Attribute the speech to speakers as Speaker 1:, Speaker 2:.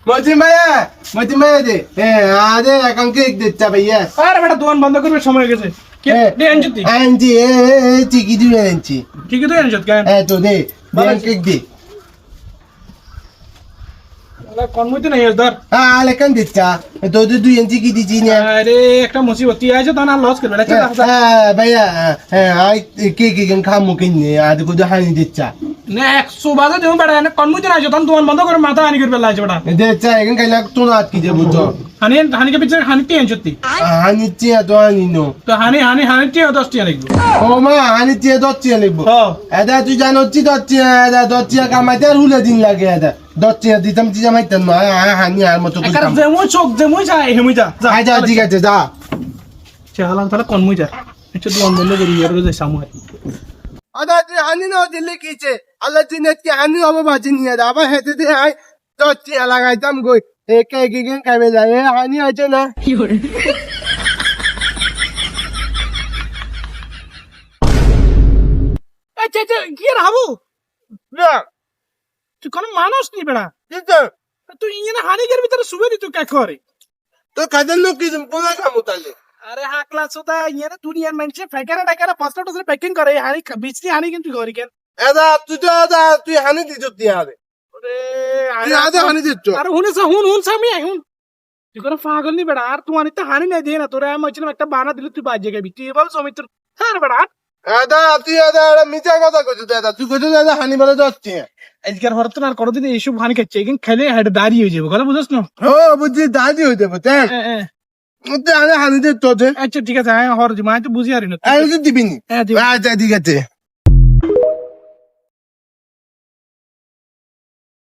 Speaker 1: মতিন ভাইয়া দে আরে এখন কেক দিচ্ছা ভাইয়া
Speaker 2: আরে বেটা দোকান বন্ধ করবে সময় হয়ে গেছে কে দে আনজতি
Speaker 1: আনছি চিকি দিয়ে আনছি
Speaker 2: ঠিক আছে আনজত কেন
Speaker 1: তো দে কেক দে
Speaker 2: আলা কোন মইতে নাই ধর
Speaker 1: আলে কেন দিচ্ছা তো 2 ইঞ্চি কি দিছি না
Speaker 2: আরে একটা মুসিবত আছে তো না লস করবে আচ্ছা
Speaker 1: ভাইয়া আই কেক খামু কিনে আজ কত হানি দিচ্ছা
Speaker 2: না 100 বাজে দেও বেটা না কোন মইতে নাই তো দোকান বন্ধ করে মাথা হানি করবে লাইছে বেটা
Speaker 1: দিচ্ছা এখন কাইলা তো না কি যে বুঝছো
Speaker 2: হানি কে পিছে হানি তে আনজতি
Speaker 1: হানি চিয়া তো হানি নো
Speaker 2: তো হানি তে 10 টিয়া লাগবে
Speaker 1: ও মা হানি চিয়া 10 চিয়া লিখবো এটা তুই জানো চি 10 চিয়া 10 চিয়া কামাইতে আর হুলে দিন লাগে এটা 10 চিয়া দিতাম চি জামাইতেন না হানি আর মতো
Speaker 2: একটা যেমন চোখ যেমন যায় হেমই যা
Speaker 1: যা ঠিক আছে যা
Speaker 2: চালান তাহলে কোন মই যা একটু দোকান বন্ধ করি এর রোজ সামু
Speaker 1: আদা তুই হানি না দিলে কিছে আল্লাহ জিনাত কি হানি হবে বাজি নিয়ে দা আবার হেতে দে আই 10 চিয়া লাগাইতাম কই একে একে কামে যায় হানি আছে না
Speaker 2: আচ্ছা কি আর হাবু
Speaker 1: না
Speaker 2: তুই কোন মানুষ নি বেড়া
Speaker 1: কিন্তু
Speaker 2: তুই ইনা হানিকের ভিতরে শুবে দি তুই কে করে
Speaker 1: তো কাদের লোক কি পোলা কামু তালে
Speaker 2: আরে হাকলা সোদা ইনা দুনিয়ার মানুষে ফেকারা টাকারা পাঁচটা টসে প্যাকিং করে হানি বিচনি হানি কিন্তু করি কেন
Speaker 1: এদা তুই তো এদা তুই হানি দিছ তুই আরে তুই আদা হানি দিছ
Speaker 2: আরে হুন সামি হুন তুই কোন পাগল নি বেড়া আর তুই আনিতে হানি নাই দে না তোরা আমি বলছিলাম একটা বানা দিলে তুই বাজে গাবি তুই বল সমিত্র হ্যাঁ বেড়া
Speaker 1: এদা তুই এদা মিছা কথা কইছ এদা তুই কইছ এদা হানি বলে যাচ্ছে
Speaker 2: আজকের হরতন আর করদিন এইসব হানি খাচ্ছে কিন্তু খেলে হেড দাঁড়িয়ে হয়ে যাবে কথা বুঝছ না
Speaker 1: ও বুঝি দাদি হইতে পারে তুই আরে হানি দিছ তো
Speaker 2: আচ্ছা ঠিক আছে হ্যাঁ হর জি মা তো বুঝি আরি না
Speaker 1: আরে দিবিনি
Speaker 2: হ্যাঁ
Speaker 1: আচ্ছা ঠিক আছে